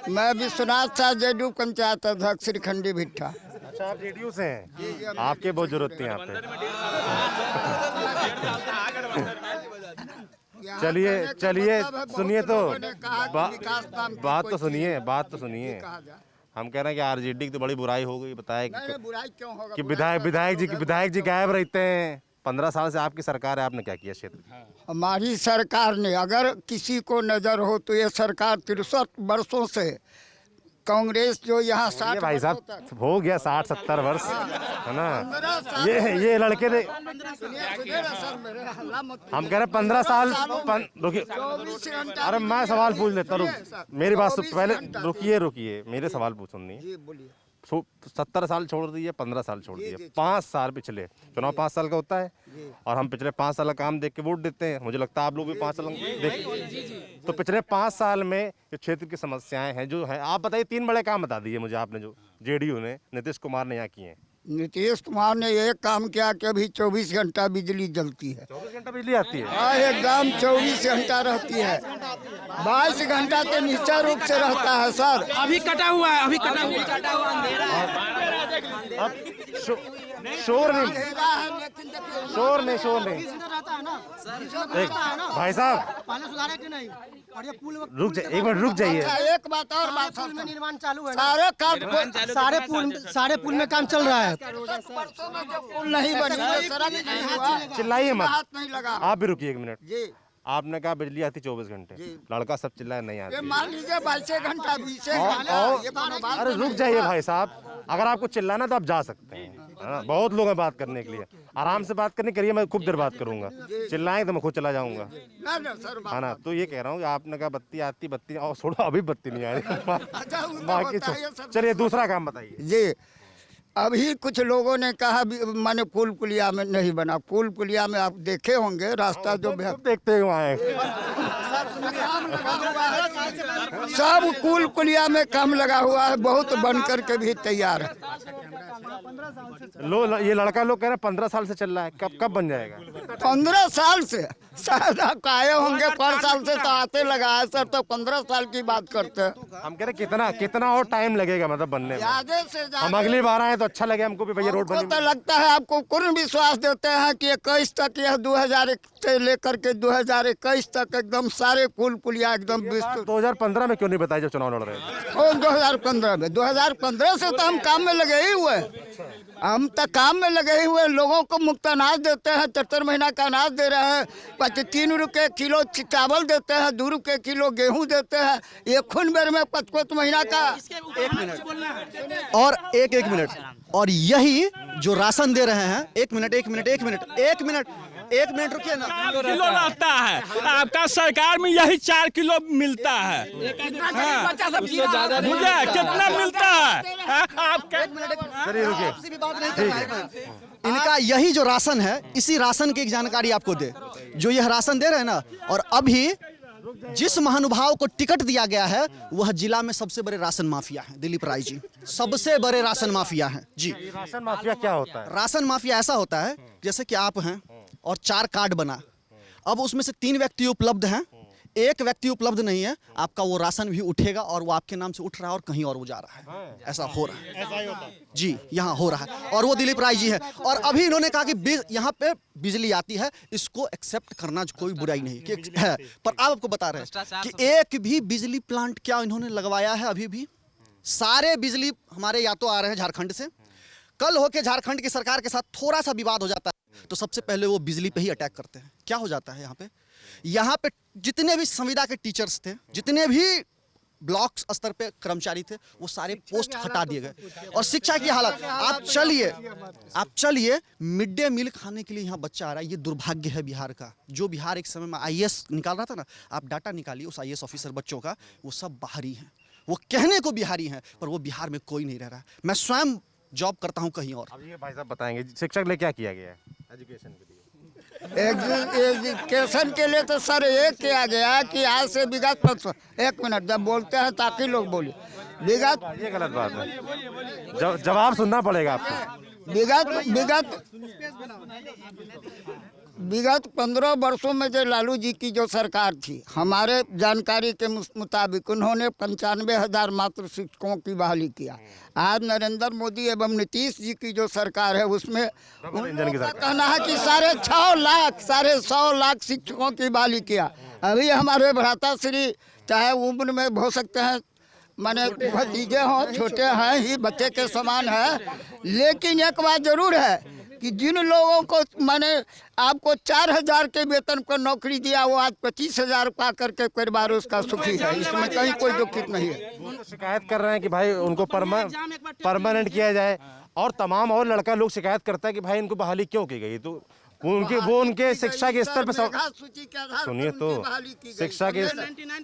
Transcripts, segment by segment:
मैं विश्वनाथ शाह जेडीयू पंचायत अध्यक्ष श्रीखंडी भिट्ठा। अच्छा, आप जेडीयू से हैं? आपके बहुत जरूरत थी यहाँ पे। चलिए सुनिए तो बात तो सुनिए। हम कह रहे हैं कि आरजेडी की तो बड़ी बुराई हो गई। बताए बुराई क्यों होगा? कि विधायक जी गायब रहते हैं। 15 साल से आपकी सरकार है, आपने क्या किया क्षेत्र में? हमारी सरकार ने, अगर किसी को नजर हो तो ये सरकार 63 वर्षों से कांग्रेस जो यहाँ 60 भाई साहब हो गया 60-70 वर्ष है ना। ये लड़के ने हम कह रहे 15 साल रुकिए। अरे मैं सवाल पूछ लेता हूँ, मेरी बात सुन पहले। रुकिए मेरे सवाल सुनिए। 70 साल छोड़ दिए, 15 साल छोड़ दिए, 5 साल पिछले चुनाव 5 साल का होता है और हम पिछले 5 साल का काम देख के वोट देते हैं। मुझे लगता है आप लोग भी 5 साल देख। तो पिछले 5 साल में जो क्षेत्र की समस्याएं हैं जो है, आप बताइए 3 बड़े काम बता दीजिए मुझे आपने, जो जेडीयू ने नीतीश कुमार ने यहाँ किए हैं। नीतीश कुमार ने ये काम किया कि अभी 24 घंटा बिजली जलती है। 24 घंटा बिजली आती है? हाँ, एकदम 24 घंटा रहती है। 22 घंटा तो निश्चित रूप से रहता है सर। अभी कटा हुआ है, अभी कटा हुआ अब शोर नहीं। भाई साहब एक मिनट रुक जाइए। एक बात और बात में निर्माण चालू है, सारे पुल में काम चल रहा है। पुल नहीं बनी, सड़क नहीं हुआ। चिल्लाइए मत, हाथ नहीं लगा। आप भी रुकिए एक मिनट। जी, आपने कहा बिजली आती 24 घंटे, लड़का सब चिल्लाए नहीं आती। मान लीजिए 22 घंटा 20 घंटा। अरे रुक जाइए भाई साहब, अगर आपको चिल्लाना तो आप जा सकते हैं, है ना। बहुत लोग हैं बात करने के लिए, आराम से बात करने करिए, मैं खूब देर बात करूंगा। चिल्लाएंगे तो मैं खुद चला जाऊंगा, है ना। तो ये कह रहा हूँ कि आपने कहा बत्ती आती, बत्ती और छोड़ो अभी बत्ती नहीं आ रही बाकी। चलिए दूसरा काम बताइए जी। अभी कुछ लोगों ने कहा मैंने पुल पुलिया में नहीं बना। पुल पुलिया में आप देखे होंगे रास्ता जो देखते हुए आए, सब पुल पुलिया में काम लगा हुआ है, बहुत बन करके भी तैयार है। ये लड़का लोग कह रहे हैं 15 साल से चल रहा है, कब बन जाएगा? 15 साल से शायद आप आए होंगे, 5 साल से तो आते लगा है सर, तो 15 साल की बात करते हैं। हम कह रहे कितना और टाइम लगेगा मतलब बनने में? ज्यादा से ज्यादा हम अगली बार आए तो अच्छा लगे हमको भी, भैया रोड बनी। तो लगता है आपको पूर्ण विश्वास देते हैं कि 21 तक, यह 2001 से लेकर के 2021 तक एकदम सारे पुल पुलिया एकदम 2015 में क्यों नहीं बताया जब चुनाव लड़ रहे थे? 2015 से तो हम काम में लगे ही हुए। हम तो काम में लगे ही हुए, लोगों को मुफ्त अनाज देते हैं, 73 महीना का अनाज दे रहे हैं। 3 रुपये किलो चावल देते हैं, 2 रुपये किलो गेहूं देते हैं। ये खून बेर में 5 महीना का। 1 मिनट और एक मिनट, और यही जो राशन दे रहे हैं, एक मिनट रुकिए ना। किलो लगता है, आपका सरकार में यही 4 किलो मिलता है। मुझे कितना मिलता है आपके? इनका यही जो राशन है, इसी राशन की एक जानकारी आपको दे, जो यह राशन दे रहे हैं ना। और अभी जिस महानुभाव को टिकट दिया गया है वह जिला में सबसे बड़े राशन माफिया हैं। दिलीप राय जी सबसे बड़े राशन माफिया हैं जी। राशन माफिया क्या होता है? राशन माफिया ऐसा होता है जैसे कि आप हैं और 4 कार्ड बना, अब उसमें से 3 व्यक्ति उपलब्ध हैं, 1 व्यक्ति उपलब्ध नहीं है, आपका वो राशन भी उठेगा और वो आपके नाम से उठ रहा है और कहीं और वो जा रहा है। ऐसा हो रहा है, ऐसा ही होता है जी, यहाँ हो रहा है। और वो दिलीप राय जी है। और अभी इन्होंने कहा कि यहाँ पे बिजली आती है, इसको एक्सेप्ट करना कोई बुराई नहीं कि है, पर आप आपको बता रहे हैं कि एक भी बिजली प्लांट क्या इन्होंने लगवाया है? अभी भी सारे बिजली हमारे या तो आ रहे हैं झारखंड से, कल होके झारखंड की सरकार के साथ थोड़ा सा विवाद हो जाता है तो सबसे पहले वो बिजली पे ही अटैक करते हैं। क्या हो जाता है यहाँ पे जितने भी संविदा के टीचर्स थे, जितने भी ब्लॉक स्तर पे कर्मचारी थे, वो सारे पोस्ट हटा दिए गए। और शिक्षा की हालत, आप चलिए मिड डे मील खाने के लिए यहाँ बच्चा आ रहा है। ये दुर्भाग्य है बिहार का। जो बिहार एक समय में IAS निकाल रहा था ना, आप डाटा निकालिए उस IAS ऑफिसर बच्चों का, वो सब बाहरी हैं। वो कहने को बिहारी हैं पर वो बिहार में कोई नहीं रह रहा है। मैं स्वयं जॉब करता हूँ कहीं और। अब ये भाई साहब बताएंगे शिक्षक के लिए क्या किया गया है एजुकेशन के लिए? एजुकेशन के लिए तो सर ये किया गया कि आज से विगत 1 मिनट जब बोलते हैं ताकि लोग बोले विगत, ये गलत बात है, जवाब सुनना पड़ेगा आपको। विगत विगत 15 वर्षों में जो लालू जी की जो सरकार थी, हमारे जानकारी के मुताबिक उन्होंने 95,000 मात्र शिक्षकों की बहाली किया। आज नरेंद्र मोदी एवं नीतीश जी की जो सरकार है उसमें उनका कहना है कि 6.5 लाख शिक्षकों की बहाली किया। अभी हमारे भ्राता श्री चाहे उम्र में हो सकते हैं, माने भतीजे हों, छोटे हैं ही, बच्चे के समान है, लेकिन एक बात जरूर है कि जिन लोगों को माने आपको 4,000 के वेतन पर नौकरी दिया, वो आज 25,000 पा करके परिवार उसका सुखी है। इसमें कहीं कोई दुखित नहीं है। शिकायत कर रहे हैं कि भाई उनको परमानेंट किया जाए, और तमाम और लड़का लोग शिकायत करता है कि भाई इनको बहाली क्यों की गई। तो वो उनके शिक्षा के स्तर पर सुनिए तो शिक्षा के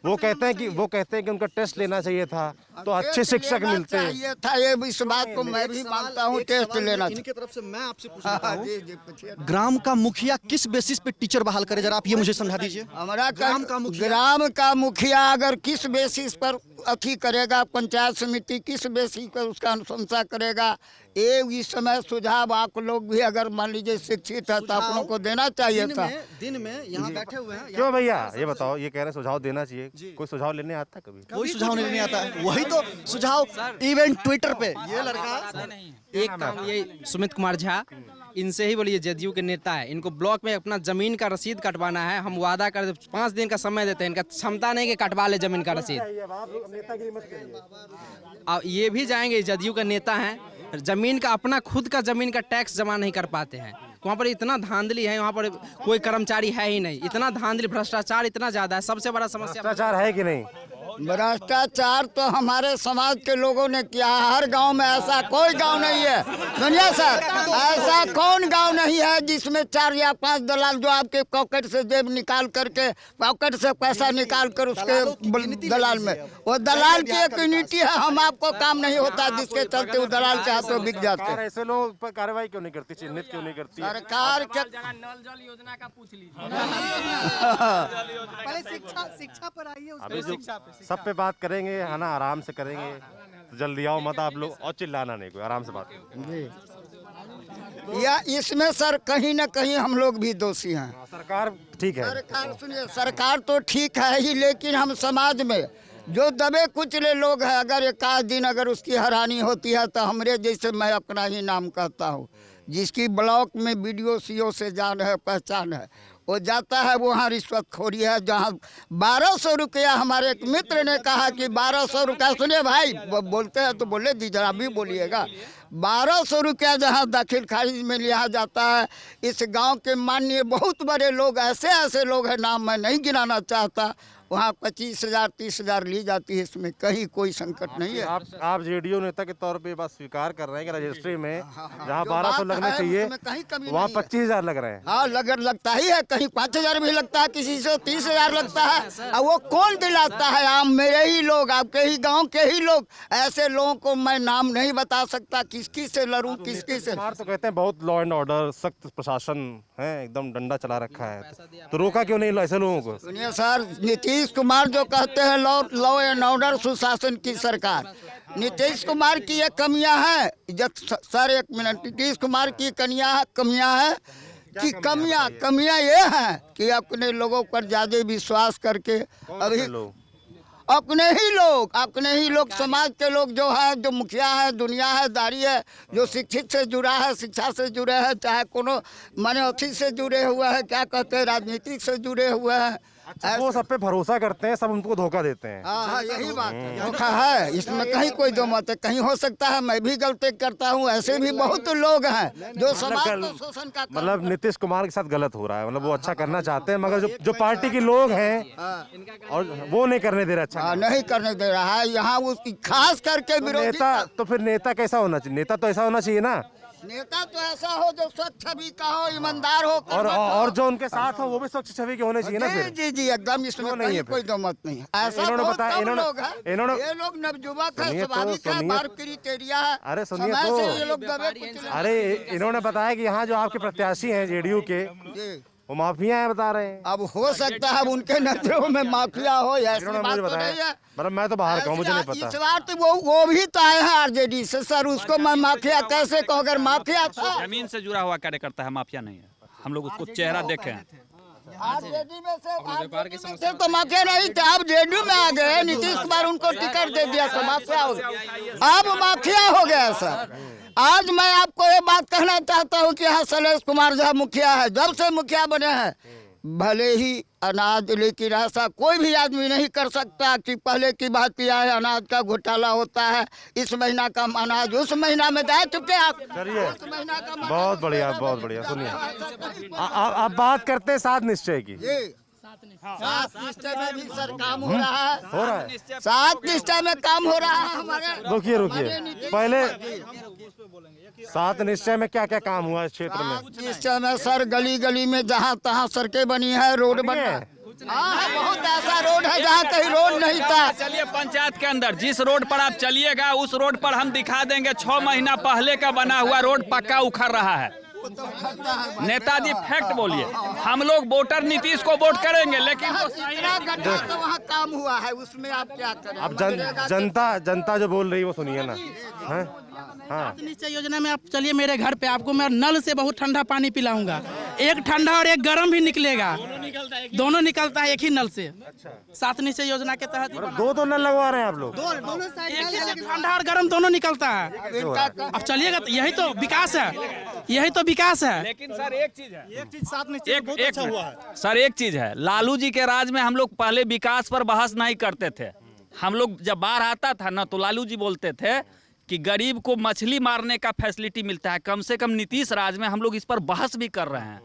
वो कहते हैं कि उनका टेस्ट लेना चाहिए था, तो अच्छे शिक्षक मिलते हैं था। ये इस बात को मैं भी मानता हूँ, टेस्ट लेना। इनकी तरफ से मैं आपसे पूछता हूँ, ग्राम का मुखिया किस बेसिस पे टीचर बहाल करे, जरा आप ये मुझे समझा दीजिए। हमारा ग्राम का मुखिया अगर किस बेसिस पर अथी करेगा, पंचायत समिति किस बेसिस पर उसका अनुशंसा करेगा, ये इस समय सुझाव आप लोग भी अगर मान लीजिए शिक्षित है तो आप लोग को देना चाहिए था। दिन में यहाँ बैठे हुए हैं। क्यों भैया ये बताओ, ये कह रहे हैं सुझाव देना चाहिए, कोई सुझाव लेने आता है? कभी कोई सुझाव नहीं आता है। वही तो सुझाव इवेंट ट्विटर पे ये लड़का एक काम, ये सुमित कुमार झा, इनसे ही बोलिए, जदयू के नेता है, इनको ब्लॉक में अपना जमीन का रसीद कटवाना है। हम वादा कर 5 दिन का समय देते हैं, इनका क्षमता नहीं कि कटवा ले जमीन का रसीद। अब ये भी जाएंगे, जदयू का नेता है, जमीन का अपना खुद का जमीन का टैक्स जमा नहीं कर पाते हैं। वहाँ पर इतना धांधली है, वहाँ पर कोई कर्मचारी है ही नहीं, इतना धांधली, भ्रष्टाचार इतना ज्यादा है। सबसे बड़ा समस्या भ्रष्टाचार है कि नहीं? भ्रष्टाचार तो हमारे समाज के लोगों ने किया। हर गांव में ऐसा कोई गांव नहीं है, सुनिए सर, ऐसा कौन गांव नहीं है जिसमें 4 या 5 दलाल जो आपके पॉकेट से जेब निकाल करके, पॉकेट से पैसा निकाल कर उसके दलाल में, वो दलाल की एक नीति है, हम आपको काम नहीं होता जिसके चलते वो दलाल के हाथों बिक जाते हैं। ऐसे लोगों पर कार्रवाई क्यों नहीं करती, चिन्हित क्यों नहीं करती सरकार? नल जल योजना का पूछ लीजिए। पहले शिक्षा पर आइए, अभी जो सब पे बात करेंगे है ना, आराम से करेंगे, तो जल्दी आओ मत आप लोग, और चिल्लाना नहीं, कोई आराम से बात या इसमें सर कहीं न कहीं हम लोग भी दोषी हैं। सरकार ठीक है, सरकार सुनिए, सरकार तो ठीक है ही, लेकिन हम समाज में जो दबे कुचले लोग हैं, अगर एक आध दिन अगर उसकी हैरानी होती है तो हमरे जैसे, मैं अपना ही नाम कहता हूँ, जिसकी ब्लॉक में BDO CO से जान है, पहचान है, वो जाता है वहाँ रिश्वतखोरी है। जहाँ 1200 रुपया, हमारे एक मित्र ने कहा कि 1200 रुपया, सुनिए भाई बोलते हैं तो बोले दीजिए, आप भी बोलिएगा, 1200 रुपया जहाँ दाखिल खारिज में लिया जाता है। इस गांव के माननीय बहुत बड़े लोग, ऐसे लोग हैं, नाम मैं नहीं गिनाना चाहता, वहाँ 25,000 30,000 ली जाती है। इसमें कहीं कोई संकट नहीं है। आप JDU नेता के तौर पे बात स्वीकार कर रहे हैं कि रजिस्ट्री में जहाँ 1200 लगना चाहिए वहाँ 25,000 लग रहे हैं। हाँ, लगता ही है, कहीं 5,000 भी लगता है, किसी से 30,000 लगता है। अब वो कौन दिलाता है? आप मेरे ही लोग, आपके ही गाँव के ही लोग। ऐसे लोगों को मैं नाम नहीं बता सकता, किसकी से लड़ूं, किसकी से। तो कहते हैं बहुत लॉ एंड ऑर्डर, सख्त प्रशासन है, एकदम डंडा चला रखा है, तो रोका क्यों नहीं ऐसे लोगों को? सुनिए सर, नीतीश कुमार जो कहते हैं लॉ एंड ऑर्डर, सुशासन की सरकार, नीतीश कुमार की ये कमियां हैं। सर एक मिनट, नीतीश कुमार की कमियां हैं कि कमियां ये हैं कि अपने लोगों पर ज्यादा विश्वास करके, अभी अपने ही लोग समाज के लोग जो है, जो मुखिया है, दुनिया है, दारी है, जो शिक्षित से जुड़ा है, शिक्षा से जुड़े हैं, चाहे कोनो माने अथी से जुड़े हुए हैं, क्या कहते हैं, राजनीतिक से जुड़े हुए हैं, वो सब पे भरोसा करते हैं, सब उनको धोखा देते हैं। हाँ, यही बात है, धोखा है, इसमें कहीं कोई दो मत है। कहीं हो सकता है मैं भी गलती करता हूँ, ऐसे भी बहुत लोग हैं जो समाज को शोषण का, मतलब नीतीश कुमार के साथ गलत हो रहा है, मतलब वो अच्छा करना चाहते हैं मगर जो पार्टी के लोग हैं और वो नहीं करने दे रहा, अच्छा नहीं करने दे रहा है। यहाँ उसकी खास करके नेता, तो फिर नेता कैसा होना चाहिए? नेता तो ऐसा होना चाहिए ना, नेता तो ऐसा हो जो स्वच्छ छवि का हो, ईमानदार हो, और जो उनके साथ हो वो भी स्वच्छ छवि के होने चाहिए ना। फिर जी एकदम, इसमें नहीं है, कोई दो मत नहीं है। ऐसा बहुत कम लोग हैं, ये लोग नवयुवक है, स्वाभाविक है, बार क्राइटेरिया है। अरे सुनिए तो, ये लोग दबे, अरे इन्होंने बताया कि यहाँ जो आपके प्रत्याशी हैं JDU के, वो माफिया है बता रहे हैं। अब हो सकता है उनके नजरों में माफिया हो, ऐसी बात तो नहीं है। मतलब मैं तो बाहर का हूँ, मुझे नहीं पता। इस बार तो वो भी तो आए हैं RJD से, सर उसको मैं माफिया कैसे कहूँ? अगर माफिया था, जमीन से जुड़ा हुआ कार्यकर्ता है, माफिया नहीं है। हम लोग उसको चेहरा देखें। आप जेडी में से तो माफिया नहीं थे, आप जेडी में आ गए, नीतीश कुमार उनको टिकट दे दिया तो माफिया हो गया। अब माफिया हो गया सर। आज मैं आपको ये बात कहना चाहता हूँ कि यहाँ शैलेश कुमार झा मुखिया है, जब से मुखिया बने हैं, भले ही अनाज, लेकिन ऐसा कोई भी आदमी नहीं कर सकता कि पहले की बात यह है अनाज का घोटाला होता है, इस महीना का अनाज उस महीना में दे चुके आप। चलिए, उस महीना का बहुत बढ़िया, बहुत बढ़िया। सुनिए, आप बात करते हैं 7 निश्चय की। 7 निश्चय में भी सर काम हो रहा है, हो रहा है। 7 निश्चय में काम हो रहा है हमारे। रुकिए पहले 7 निश्चय में क्या क्या काम हुआ इस क्षेत्र में? 7 निश्चय में सर गली गली में जहाँ तहाँ सड़कें बनी है, रोड बना है। हाँ, बहुत ऐसा रोड है जहाँ कहीं रोड नहीं था। चलिए, पंचायत के अंदर जिस रोड पर आप चलिएगा उस रोड पर हम दिखा देंगे 6 महीना पहले का बना हुआ रोड पक्का उखड़ रहा है। नेताजी फैक्ट बोलिए, हम लोग वोटर नीतीश को वोट करेंगे, लेकिन इतना गड्ढा तो वहाँ काम हुआ है, उसमें आप क्या करें? अब जनता जो बोल रही है वो सुनिए ना। हाँ, हाँ। निश्चय योजना में आप चलिए मेरे घर पे, आपको मैं नल से बहुत ठंडा पानी पिलाऊंगा। एक ठंडा और एक गर्म भी निकलेगा, दोनों निकलता है एक ही नल से। 7 निश्चय योजना के तहत 2 नल लगवा रहे हैं आप लोग? एक ही से ठंडा और गर्म दोनों निकलता है। अब चलिएगा, तो यही तो विकास है, यही तो विकास है। लेकिन सर एक चीज है, सर एक चीज है, लालू जी के राज में हम लोग पहले विकास पर बहस नहीं करते थे। हम लोग जब बाढ़ आता था ना तो लालू जी बोलते थे कि गरीब को मछली मारने का फैसिलिटी मिलता है। कम से कम नीतीश राज में हम लोग इस पर बहस भी कर रहे हैं।